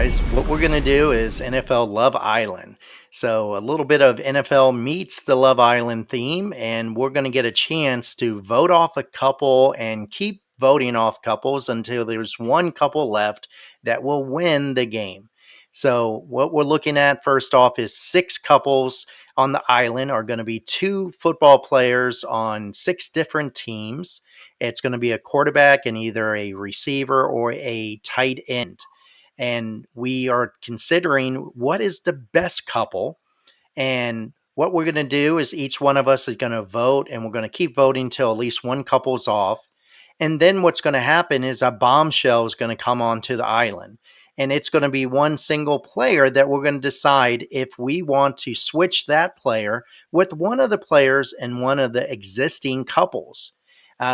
guys. What we're going to do is NFL Love Island. So, a little bit of NFL meets the Love Island theme, and we're going to get a chance to vote off a couple and keep voting off couples until there's one couple left that will win the game. So, what we're looking at first off is six couples on the island are going to be two football players on six different teams. It's going to be a quarterback and either a receiver or a tight end. And we are considering what is the best couple. And what we're going to do is each one of us is going to vote, and we're going to keep voting till at least one couple's off. And then what's going to happen is a bombshell is going to come onto the island. And it's going to be one single player that we're going to decide if we want to switch that player with one of the players in one of the existing couples.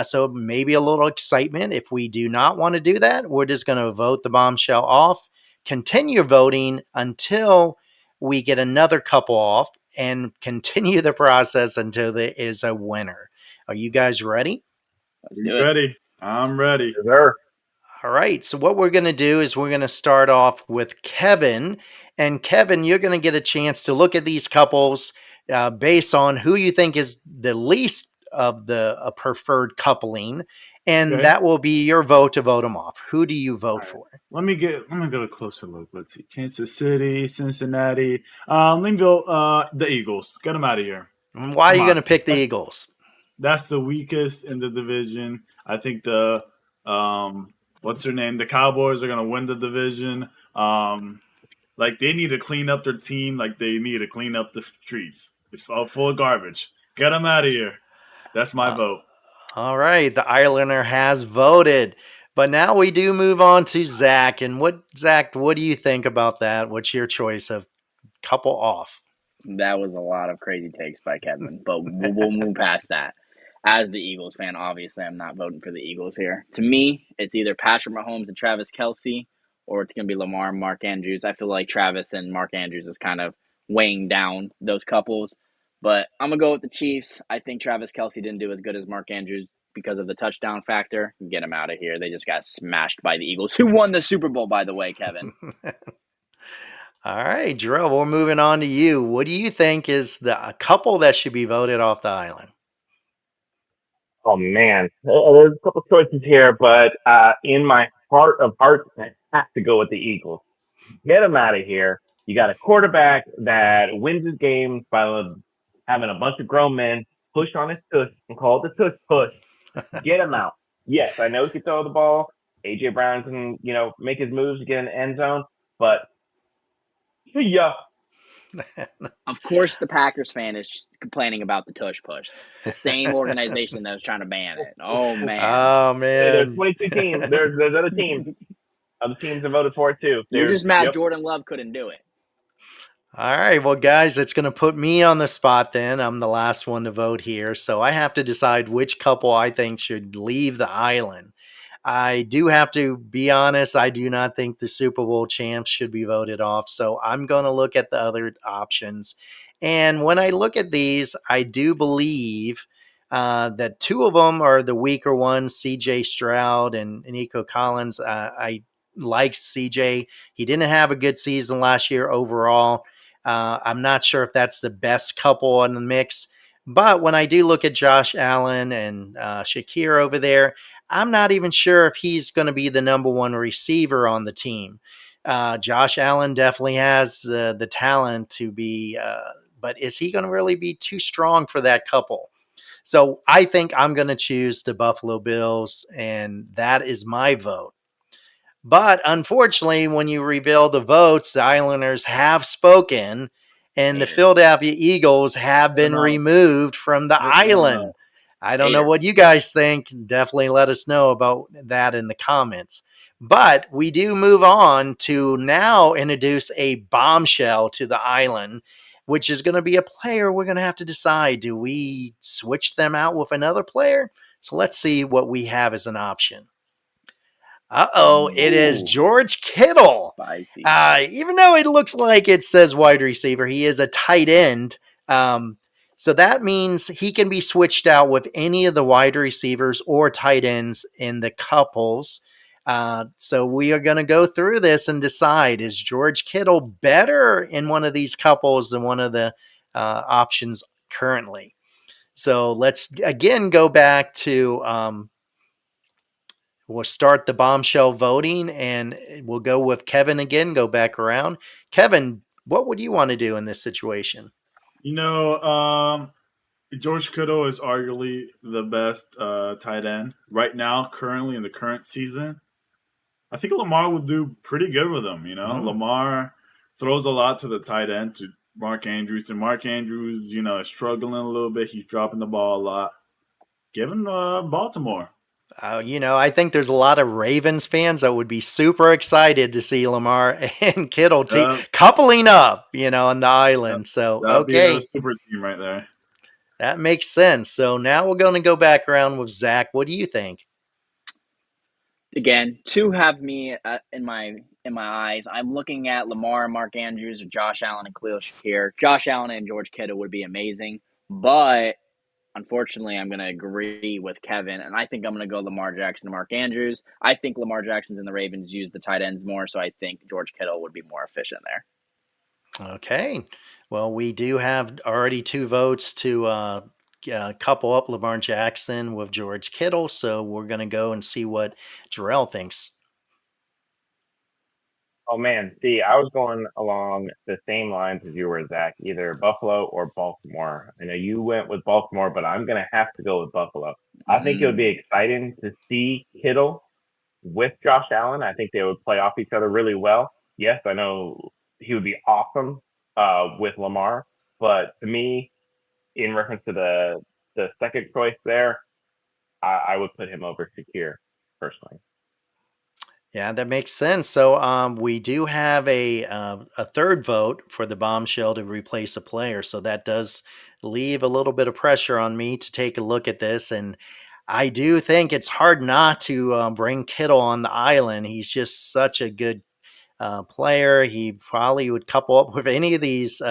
So maybe a little excitement. If we do not want to do that, we're just going to vote the bombshell off, continue voting until we get another couple off, and continue the process until there is a winner. Are you guys ready? Let's do it. Ready? I'm ready. Yes, sir. All right. So what we're going to do is we're going to start off with Kevin. And Kevin, you're going to get a chance to look at these couples based on who you think is the least of the preferred coupling. And Okay. that will be your vote to vote them off. Who do you vote for? Let me get a closer look. Let's see. Kansas City, Cincinnati. Let me go the Eagles. Get them out of here. And why are you Come going to on. pick the Eagles? That's the weakest in the division. I think the what's their name? The Cowboys are gonna win the division. Like they need to clean up their team. Like they need to clean up the streets. It's all full of garbage. Get them out of here. That's my vote. All right. The Islander has voted. But now we do move on to Zach. And Zach, what do you think about that? What's your choice of couple off? That was a lot of crazy takes by Kevin, but we'll move past that. As the Eagles fan, obviously, I'm not voting for the Eagles here. To me, it's either Patrick Mahomes and Travis Kelce, or it's going to be Lamar and Mark Andrews. I feel like Travis and Mark Andrews is kind of weighing down those couples. But I'm going to go with the Chiefs. I think Travis Kelce didn't do as good as Mark Andrews because of the touchdown factor. Get him out of here. They just got smashed by the Eagles, who won the Super Bowl, by the way, Kevin. All right, Jarrell, we're moving on to you. What do you think is the couple that should be voted off the island? Oh man, there's a couple choices here, but in my heart of hearts, I have to go with the Eagles. Get them out of here. You got a quarterback that wins his games by having a bunch of grown men push on his tush and call it the tush push. Get him out. Yes, I know he can throw the ball. AJ Brown can, make his moves to get in the end zone, but yeah. Of course, the Packers fan is just complaining about the tush push. The same organization that was trying to ban it. Oh, man. Oh, Hey, there's man. 22 teams. There's other teams. Other teams have voted for it too. You're just mad Yep. Jordan Love couldn't do it. All right, well, guys, it's going to put me on the spot then. I'm the last one to vote here. So I have to decide which couple I think should leave the island. I do have to be honest. I do not think the Super Bowl champs should be voted off. So I'm going to look at the other options. And when I look at these, I do believe that two of them are the weaker ones, CJ Stroud and Nico Collins. I like CJ. He didn't have a good season last year overall. I'm not sure if that's the best couple in the mix. But when I do look at Josh Allen and Shakir over there, I'm not even sure if he's going to be the number one receiver on the team. Josh Allen definitely has the talent to be, but is he going to really be too strong for that couple? So I think I'm going to choose the Buffalo Bills, and that is my vote. But unfortunately, when you reveal the votes, the Islanders have spoken, and the Philadelphia Eagles have been removed from the island. I don't know what you guys think. Definitely let us know about that in the comments. But we do move on to now introduce a bombshell to the island, which is going to be a player we're going to have to decide. Do we switch them out with another player? So let's see what we have as an option. It is George Kittle. Even though it looks like it says wide receiver, he is a tight end. So that means he can be switched out with any of the wide receivers or tight ends in the couples. So we are going to go through this and decide, is George Kittle better in one of these couples than one of the options currently? So let's again go back to we'll start the bombshell voting, and we'll go with Kevin again, go back around. Kevin, what would you want to do in this situation? George Kittle is arguably the best tight end right now, currently in the current season. I think Lamar will do pretty good with him. Lamar throws a lot to the tight end, to Mark Andrews, and Mark Andrews, is struggling a little bit. He's dropping the ball a lot. Give him Baltimore. I think there's a lot of Ravens fans that would be super excited to see Lamar and Kittle coupling up, on the island. So, That'd be okay, a super team right there. that makes sense. So now we're going to go back around with Zach. What do you think? Again, two have me in my eyes. I'm looking at Lamar, Mark Andrews, or Josh Allen and Khalil Shakir. Josh Allen and George Kittle would be amazing, but unfortunately, I'm going to agree with Kevin, and I think I'm going to go Lamar Jackson and Mark Andrews. I think Lamar Jackson's and the Ravens use the tight ends more, so I think George Kittle would be more efficient there. Okay. Well, we do have already 2 votes to couple up Lamar Jackson with George Kittle, so we're going to go and see what Jarrell thinks. Oh man, see, I was going along the same lines as you were, Zach, either Buffalo or Baltimore. I know you went with Baltimore, but I'm going to have to go with Buffalo. I think it would be exciting to see Kittle with Josh Allen. I think they would play off each other really well. Yes, I know he would be awesome with Lamar, but to me, in reference to the second choice there, I would put him over Shakir personally. Yeah, that makes sense. So we do have a third vote for the bombshell to replace a player. So that does leave a little bit of pressure on me to take a look at this. And I do think it's hard not to bring Kittle on the island. He's just such a good player. He probably would couple up with any of these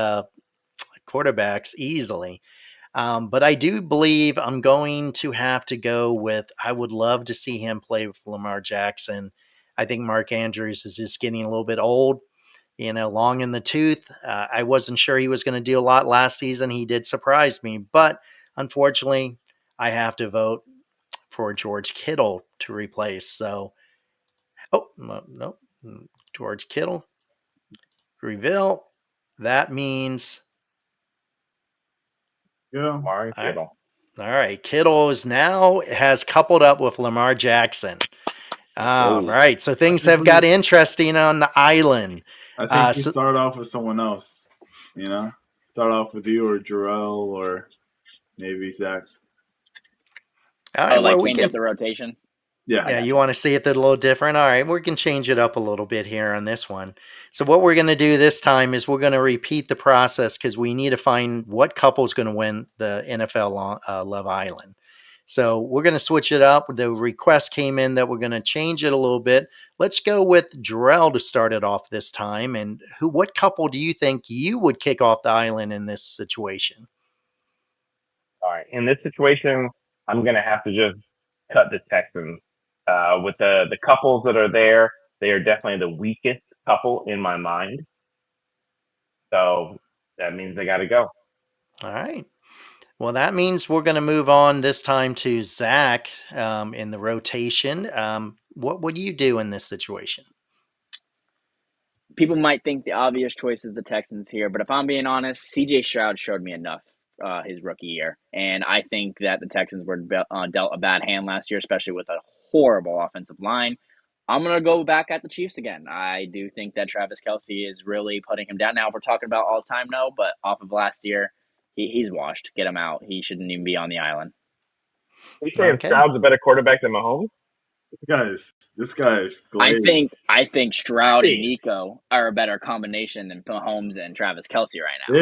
quarterbacks easily. But I do believe I'm going to have to go with, I would love to see him play with Lamar Jackson. I think Mark Andrews is just getting a little bit old, long in the tooth. I wasn't sure he was going to do a lot last season. He did surprise me, but unfortunately, I have to vote for George Kittle to replace. So, no, George Kittle, reveal. That means Yeah. Kittle. All right. Kittle has coupled up with Lamar Jackson. All right. So things have got interesting on the island. I think you start off with someone else, Start off with you or Jarrell or maybe Zach. All right. Change up the rotation? Yeah, you want to see it a little different? All right, we can change it up a little bit here on this one. So what we're going to do this time is we're going to repeat the process because we need to find what couple is going to win the NFL Love Island. So we're going to switch it up. The request came in that we're going to change it a little bit. Let's go with Jarrell to start it off this time. And what couple do you think you would kick off the island in this situation? All right, in this situation, I'm going to have to just cut the Texans. With the couples that are there, they are definitely the weakest couple in my mind. So that means they got to go. All right. Well, that means we're going to move on this time to Zach in the rotation. What would you do in this situation? People might think the obvious choice is the Texans here, but if I'm being honest, C.J. Stroud showed me enough his rookie year, and I think that the Texans were dealt a bad hand last year, especially with a horrible offensive line. I'm going to go back at the Chiefs again. I do think that Travis Kelce is really putting him down. Now, if we're talking about all-time, no, but off of last year, he's washed. Get him out. He shouldn't even be on the island. You say Stroud's a better quarterback than Mahomes? This guy is glazing. I think Stroud and Nico are a better combination than Mahomes and Travis Kelce right now.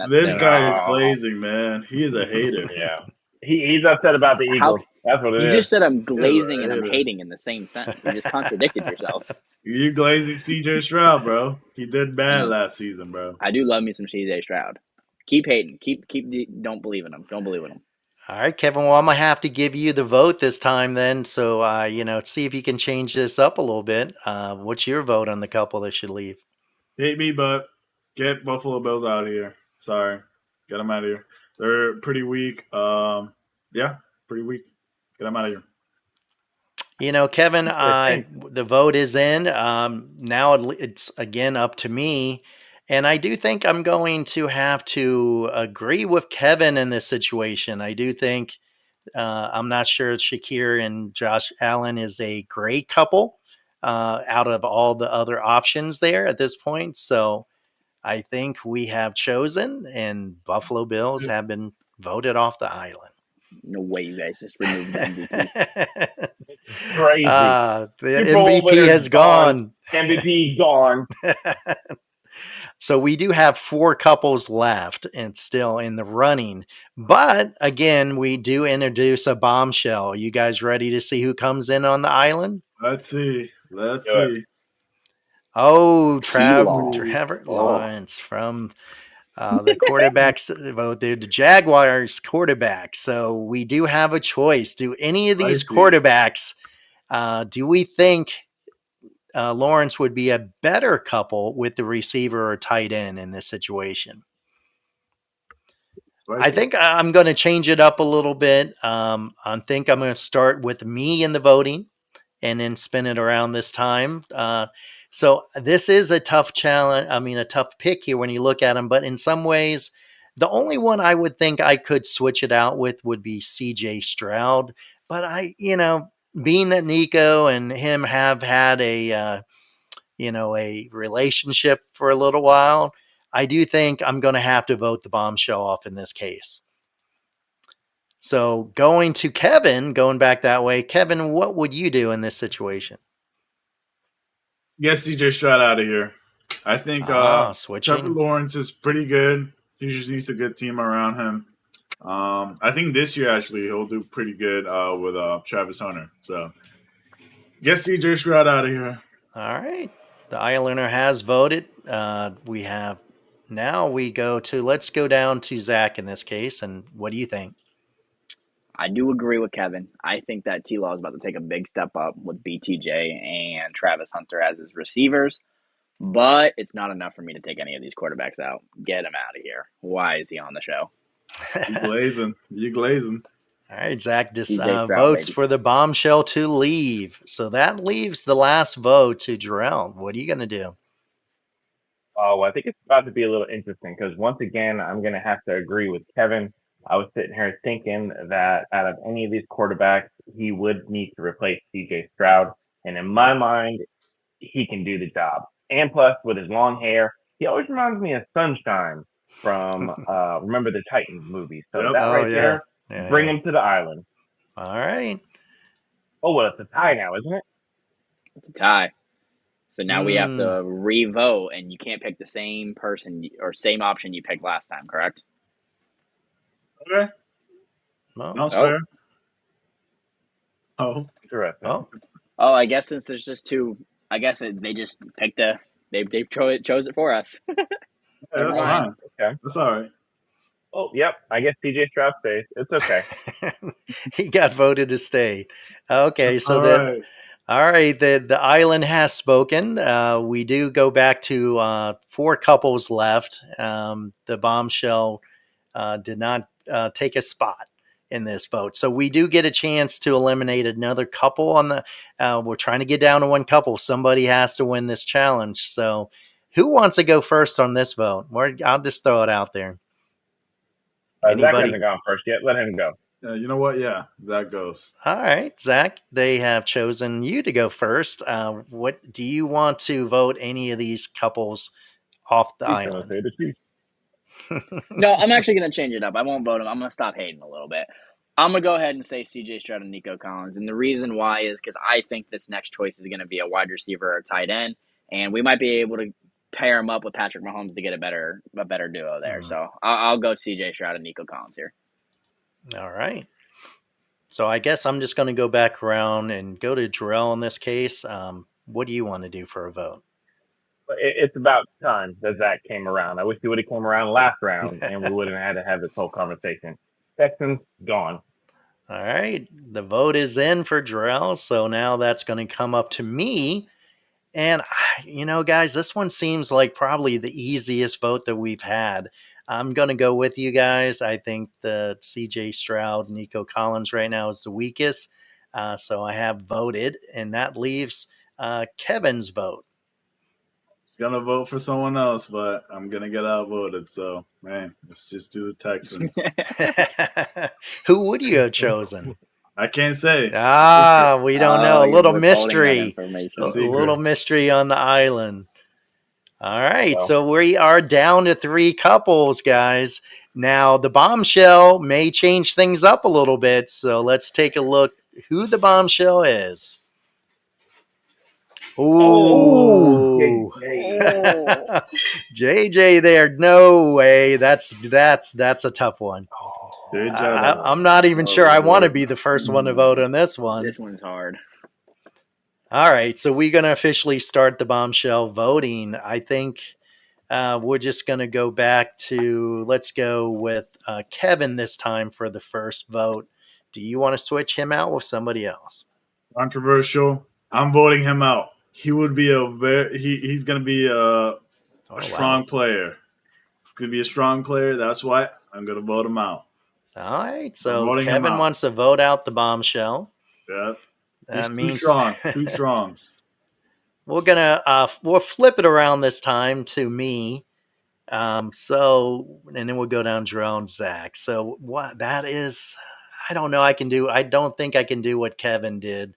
This guy is glazing, man. He is a hater. Yeah, he's upset about the Eagles. That's what it is. You just said I'm glazing and I'm hating in the same sentence. You just contradicted yourself. You glazing CJ Stroud, bro. He did bad last season, bro. I do love me some CJ Stroud. Keep hating. Keep. Don't believe in him. Don't believe in him. All right, Kevin. Well, I'm gonna have to give you the vote this time, then. So, see if you can change this up a little bit. What's your vote on the couple that should leave? Hate me, but get Buffalo Bills out of here. Sorry, get them out of here. They're pretty weak. Yeah, pretty weak. Get them out of here. Kevin, Interesting. the vote is in. Now it's again up to me. And I do think I'm going to have to agree with Kevin in this situation. I do think I'm not sure Shakir and Josh Allen is a great couple out of all the other options there at this point. So I think we have chosen, and Buffalo Bills have been voted off the island. No way you guys just removed the MVP. Crazy. The Super Bowl MVP winners has gone. gone. MVP gone. So we do have 4 couples left and still in the running. But again, we do introduce a bombshell. You guys ready to see who comes in on the island? Let's see. Let's Do it. see. Oh, T-Law. Trevor Oh, Lawrence from the quarterbacks, well, the Jaguars quarterback. So we do have a choice. Do any of these Spicy. quarterbacks, do we think Lawrence would be a better couple with the receiver or tight end in this situation? I Spicy. think I'm going to change it up a little bit. I think I'm going to start with me in the voting and then spin it around this time. So this is a tough challenge. I mean, a tough pick here when you look at them, but in some ways, the only one I would think I could switch it out with would be CJ Stroud. But being that Nico and him have had a relationship for a little while, I do think I'm going to have to vote the bombshell off in this case. So going to Kevin, going back that way, Kevin, what would you do in this situation? Get CJ Stroud out of here. I think Trevor Switching. Lawrence is pretty good. He just needs a good team around him. I think this year actually he'll do pretty good with Travis Hunter. So get CJ Stroud out of here. All right. The Islander has voted. Let's go down to Zach in this case. And what do you think? I do agree with Kevin. I think that T-Law is about to take a big step up with BTJ and Travis Hunter as his receivers, but it's not enough for me to take any of these quarterbacks out. Get him out of here. Why is he on the show? You glazing. You glazing. All right, Zach CJ Stroud, votes baby. for the bombshell to leave. So that leaves the last vote to Jarrell. What are you going to do? Oh, I think it's about to be a little interesting because once again, I'm going to have to agree with Kevin. I was sitting here thinking that out of any of these quarterbacks, he would need to replace CJ Stroud. And in my mind, he can do the job. And plus, with his long hair, he always reminds me of Sunshine from Remember the Titans movie. So Yep. that Oh, right yeah. there, bring him to the island. All right. Oh, well, it's a tie now, isn't it? It's a tie. So now we have to re-vote, and you can't pick the same person or same option you picked last time, correct? Okay. Well, That's Oh. fair. Oh. Interesting. Oh, I guess since there's just two, I guess they just picked they chose it for us. Yeah, Never that's mind. fine. Okay. That's all right. Oh, yep. I guess CJ Stroud stays. It's okay. he got voted to stay. Okay, That's so all that right. all right, the island has spoken. We do go back to 4 couples left. The bombshell did not take a spot in this vote, so we do get a chance to eliminate another couple on the. We're trying to get down to 1 couple. Somebody has to win this challenge. So, who wants to go first on this vote? I'll just throw it out there. Zach Anybody? hasn't gone first yet. Let him go. You know what? Yeah, that goes. All right, Zach, they have chosen you to go first. What do you want to vote any of these couples off the He's going to island? say the Chiefs. No, I'm actually going to change it up. I won't vote him. I'm going to stop hating a little bit. I'm going to go ahead and say CJ Stroud and Nico Collins. And the reason why is because I think this next choice is going to be a wide receiver or a tight end. And we might be able to pair him up with Patrick Mahomes to get a better duo there. So I'll go CJ Stroud and Nico Collins here. All right. So I guess I'm just going to go back around and go to Jarrell in this case. What do you want to do for a vote? It's about time that Zach came around. I wish he would have came around last round and we wouldn't have had to have this whole conversation. Texans gone. All right. The vote is in for Jarrell. So now that's going to come up to me. And, guys, this one seems like probably the easiest vote that we've had. I'm going to go with you guys. I think the CJ Stroud, Nico Collins right now is the weakest. So I have voted, and that leaves Kevin's vote. It's going to vote for someone else, but I'm going to get outvoted. So, man, let's just do the Texans. Who would you have chosen? I can't say. We don't know. A you're little withholding that mystery. information. A little mystery on the island. All right. Well. So we are down to 3 couples, guys. Now, the bombshell may change things up a little bit. So let's take a look who the bombshell is. Ooh. JJ there. No way. That's a tough one. I'm not even sure I want to be the first one to vote on this one. This one's hard. All right. So we're going to officially start the bombshell voting. I think we're just going to go back to, let's go with Kevin this time for the first vote. Do you want to switch him out with somebody else? Controversial. I'm voting him out. He would be he's going to be a strong player. He's going to be a strong player. That's why I'm going to vote him out. All right. So Kevin wants to vote out the bombshell. Yeah. That means too strong. We're gonna we'll flip it around this time to me. And then we'll go down Jerome and Zach. So what that is, I don't know. I don't think I can do what Kevin did.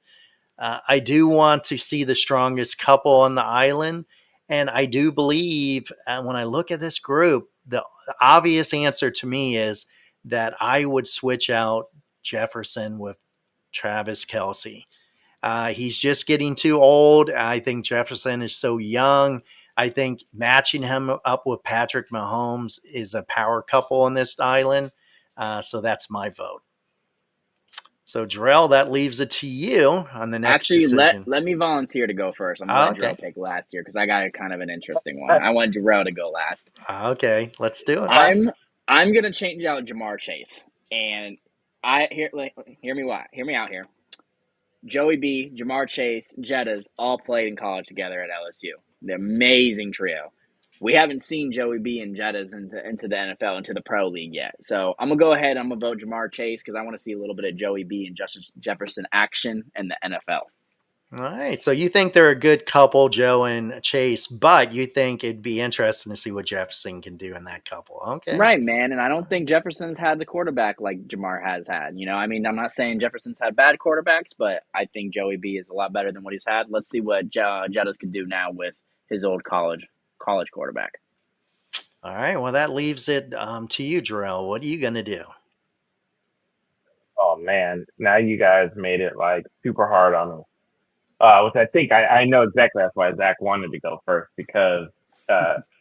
I do want to see the strongest couple on the island. And I do believe when I look at this group, the obvious answer to me is that I would switch out Jefferson with Travis Kelce. He's just getting too old. I think Jefferson is so young. I think matching him up with Patrick Mahomes is a power couple on this island. So that's my vote. So, Jarrell, that leaves it to you on the next decision. Let me volunteer to go first. I'm going to let Jarrell pick last year because I got kind of an interesting one. I want Jarrell to go last. Okay, let's do it. I'm going to change out Jamar Chase. And hear me out here. Joey B, Jamar Chase, Jettas all played in college together at LSU. The amazing trio. We haven't seen Joey B and Jettas into the NFL, into the pro league yet. So I'm going to go ahead. I'm going to vote Jamar Chase because I want to see a little bit of Joey B and Jefferson action in the NFL. All right. So you think they're a good couple, Joe and Chase, but you think it'd be interesting to see what Jefferson can do in that couple. Okay. Right, man. And I don't think Jefferson's had the quarterback like Jamar has had. I'm not saying Jefferson's had bad quarterbacks, but I think Joey B is a lot better than what he's had. Let's see what Jettas can do now with his old college quarterback. All right. Well, that leaves it to you, Jarrell. What are you going to do? Oh, man. Now you guys made it like super hard on me. Which I think I know exactly that's why Zach wanted to go first, because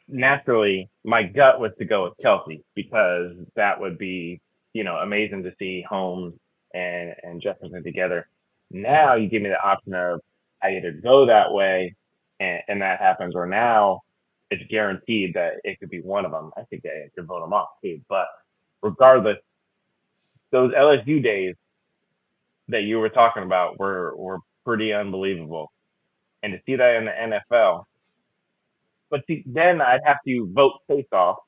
naturally my gut was to go with Kelce, because that would be, amazing to see Holmes and Jefferson together. Now you give me the option of I either go that way and that happens, or now it's guaranteed that it could be one of them. I think I could vote them off too. But regardless, those LSU days that you were talking about were pretty unbelievable. And to see that in the NFL, but see, then I'd have to vote Chase off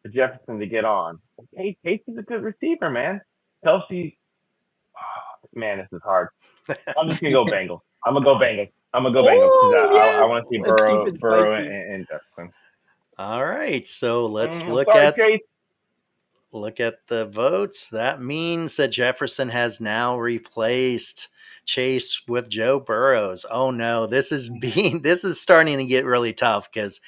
for Jefferson to get on. Hey, Chase is a good receiver, man. Kelce, man, this is hard. I'm just gonna go Bengals. I'm gonna go Bengals. I want to see Burrow and Jefferson. All right, so let's look at the votes. That means that Jefferson has now replaced Chase with Joe Burrows. Oh no, this is starting to get really tough, because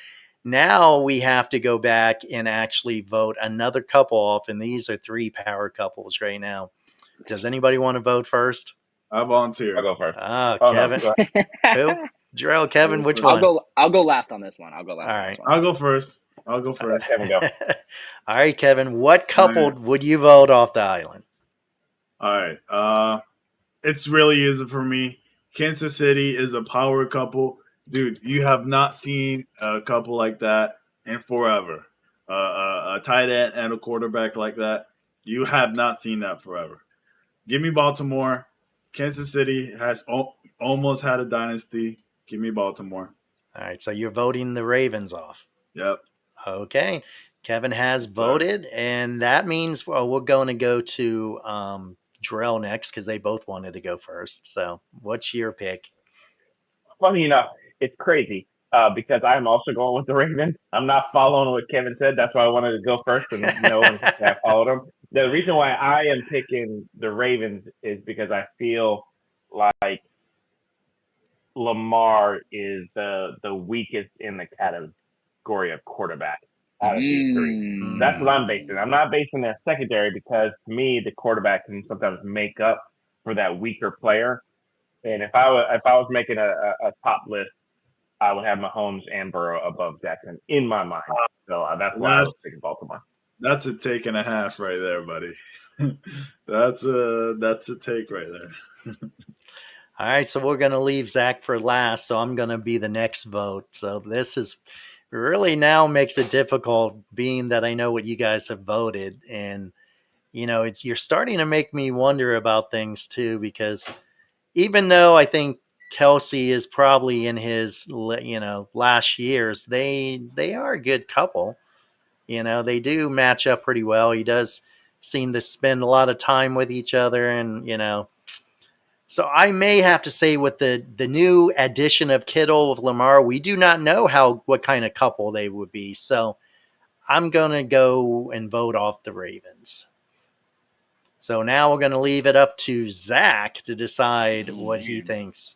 now we have to go back and actually vote another couple off, and these are 3 power couples right now. Does anybody want to vote first? I volunteer. I'll go first. Kevin. Who? Jarrell, Kevin, which one? I'll go last on this one. All right. I'll go first. Kevin, go. All right, Kevin. What couple would you vote off the island? All right. It's really easy for me. Kansas City is a power couple. Dude, you have not seen a couple like that in forever. A tight end and a quarterback like that. You have not seen that forever. Give me Baltimore. Kansas City has almost had a dynasty. Give me Baltimore. All right, so you're voting the Ravens off. Yep. Okay. Kevin has Yes, sir. voted, and that means we're going to go to Drell next because they both wanted to go first. So, what's your pick? Funny enough, it's crazy because I'm also going with the Ravens. I'm not following what Kevin said. That's why I wanted to go first and no one can followed him. The reason why I am picking the Ravens is because I feel like Lamar is the weakest in the category of quarterback out of these three. That's what I'm basing. I'm not basing their secondary because to me the quarterback can sometimes make up for that weaker player. And if I was making a top list, I would have Mahomes and Burrow above Jackson in my mind. So that's why I was picking Baltimore. That's a take and a half right there, buddy. That's a take right there. All right, so we're going to leave Zach for last. So I'm going to be the next vote. So this is really now makes it difficult, being that I know what you guys have voted, and you're starting to make me wonder about things too, because even though I think Kelsey is probably in his last years, they are a good couple. They do match up pretty well. He does seem to spend a lot of time with each other, and so I may have to say with the new addition of Kittle with Lamar, we do not know what kind of couple they would be. So I'm gonna go and vote off the Ravens. So now we're going to leave it up to Zach to decide what he thinks.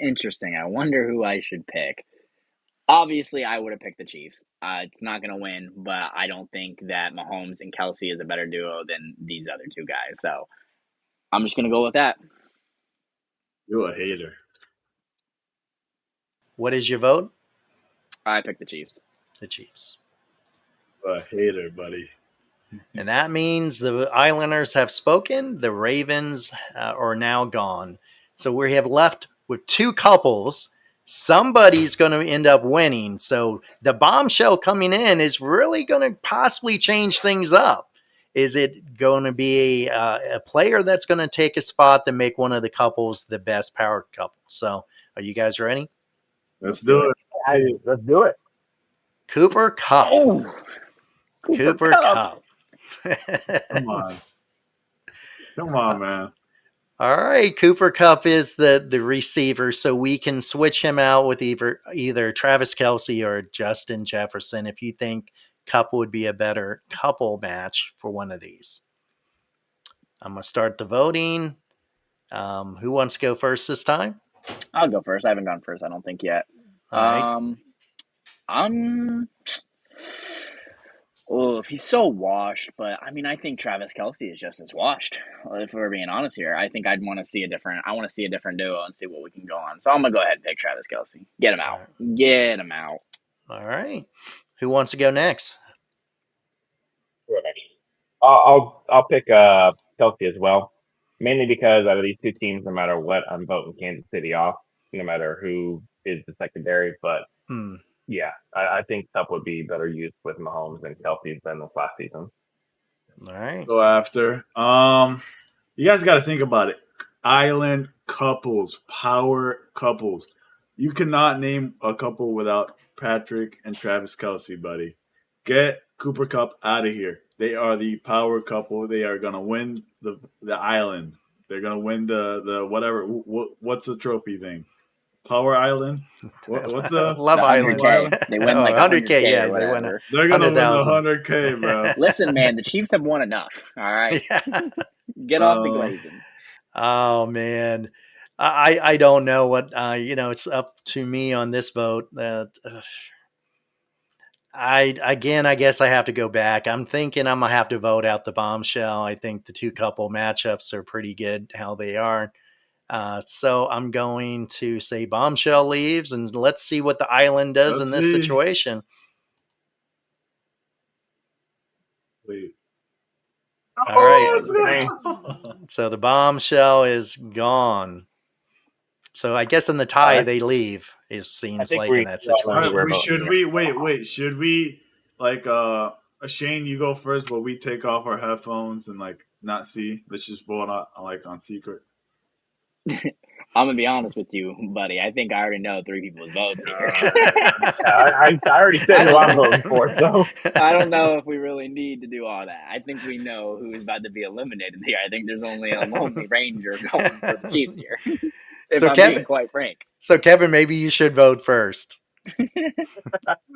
Interesting. I wonder who I should pick. Obviously, I would have picked the Chiefs. It's not going to win, but I don't think that Mahomes and Kelsey is a better duo than these other two guys. So I'm just going to go with that. You're a hater. What is your vote? I picked the Chiefs. The Chiefs. A hater, buddy. And that means the Islanders have spoken. The Ravens are now gone. So we have left with two couples. Somebody's going to end up winning. So the bombshell coming in is really going to possibly change things up. Is it going to be a player that's going to take a spot to make one of the couples the best power couple? So are you guys ready? Let's do it. Let's do it. Cooper Kupp. Oh, Cooper Kupp. Come on, man. All right, Cooper Kupp is the receiver, so we can switch him out with either Travis Kelce or Justin Jefferson if you think Kupp would be a better couple match for one of these. I'm going to start the voting. Who wants to go first this time? I'll go first. I haven't gone first, I don't think yet. All right. Oh, he's so washed, but I mean, I think Travis Kelce is just as washed. If we're being honest here, I think I want to see a different duo and see what we can go on. So I'm gonna go ahead and pick Travis Kelce. Get him out. Right. Get him out. All right. Who wants to go next? I'll pick Kelsey as well, mainly because out of these two teams, no matter what, I'm voting Kansas City off, no matter who is the secondary. But yeah, I think Kupp would be better used with Mahomes and Kelsey than this last season. All right. Go after. You guys got to think about it. Island couples, power couples. You cannot name a couple without Patrick and Travis Kelce, buddy. Get Cooper Kupp out of here. They are the power couple. They are gonna win the island. They're gonna win the whatever. What's the trophy thing? Power Island. What's Love Island? 100K. They win like 100K. Yeah, they win. They're gonna win 100K, bro. Listen, man, the Chiefs have won enough. All right, get off the glazing. Oh man, I don't know what it's up to me on this vote. I guess I have to go back. I'm thinking I'm gonna have to vote out the bombshell. I think the two couple matchups are pretty good how they are. So I'm going to say bombshell leaves, and let's see what the island does in this situation. Wait. All right. So the bombshell is gone. So I guess in the tie they leave. It seems like in that situation. Should we like Shane, you go first, but we take off our headphones and like not see. Let's just vote on secret. I'm gonna be honest with you, buddy. I think I already know 3 people's votes here. I already said who I'm voting for, so I don't know if we really need to do all that. I think we know who is about to be eliminated here. I think there's only a lonely ranger going for the Chiefs here. If So I'm Kevin- being quite frank. So, Kevin, maybe you should vote first.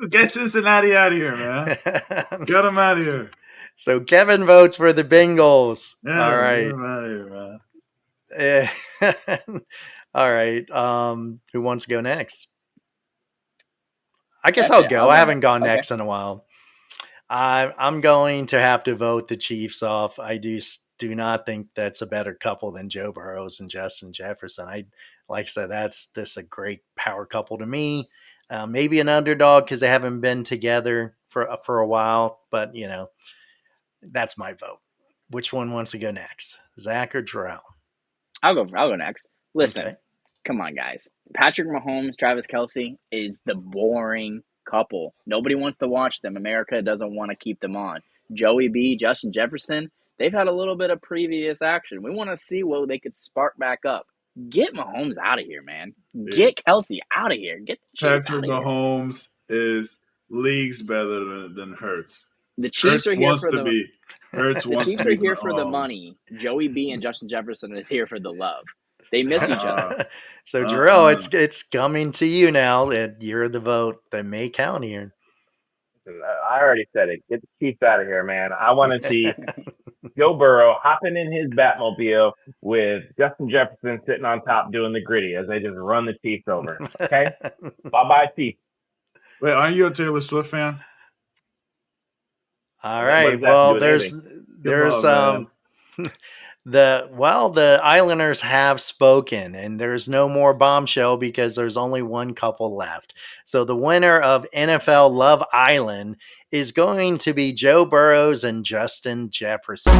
Get Cincinnati out of here, man. Get him out of here. So, Kevin votes for the Bengals. Yeah, All right. get him out of here, man. All right. Who wants to go next? I guess That's I'll it. go. I'll I go haven't next. gone Okay. next in a while. I'm going to have to vote the Chiefs off. I do not think that's a better couple than Joe Burrows and Justin Jefferson. Like I said, that's just a great power couple to me. Maybe an underdog because they haven't been together for a while, but that's my vote. Which one wants to go next, Zach or Jarrell? I'll go next. Listen, Okay. Come on, guys. Patrick Mahomes, Travis Kelce is the boring couple. Nobody wants to watch them. America doesn't want to keep them on. Joey B, Justin Jefferson, they've had a little bit of previous action. We want to see what they could spark back up. Get Mahomes out of here, man. Get Kelce out of here. Get the Chiefs Patrick out of here. Mahomes is leagues better than Hurts. The Chiefs are here for the Hurts the wants Chiefs to are be here for the Mahomes. money. Joey B and Justin Jefferson is here for the love. They miss each other. So, Jarrell, it's coming to you now. You're the vote that may count here. I already said it. Get the Chiefs out of here, man. I want to see Joe Burrow hopping in his Batmobile with Justin Jefferson sitting on top doing the gritty as they just run the Chiefs over. Okay? Bye-bye, Chiefs. Wait, aren't you a Taylor Swift fan? All right. Well, there's the Islanders have spoken, and there's no more bombshell because there's only one couple left. So the winner of NFL Love Island is going to be Joe Burrows and Justin Jefferson.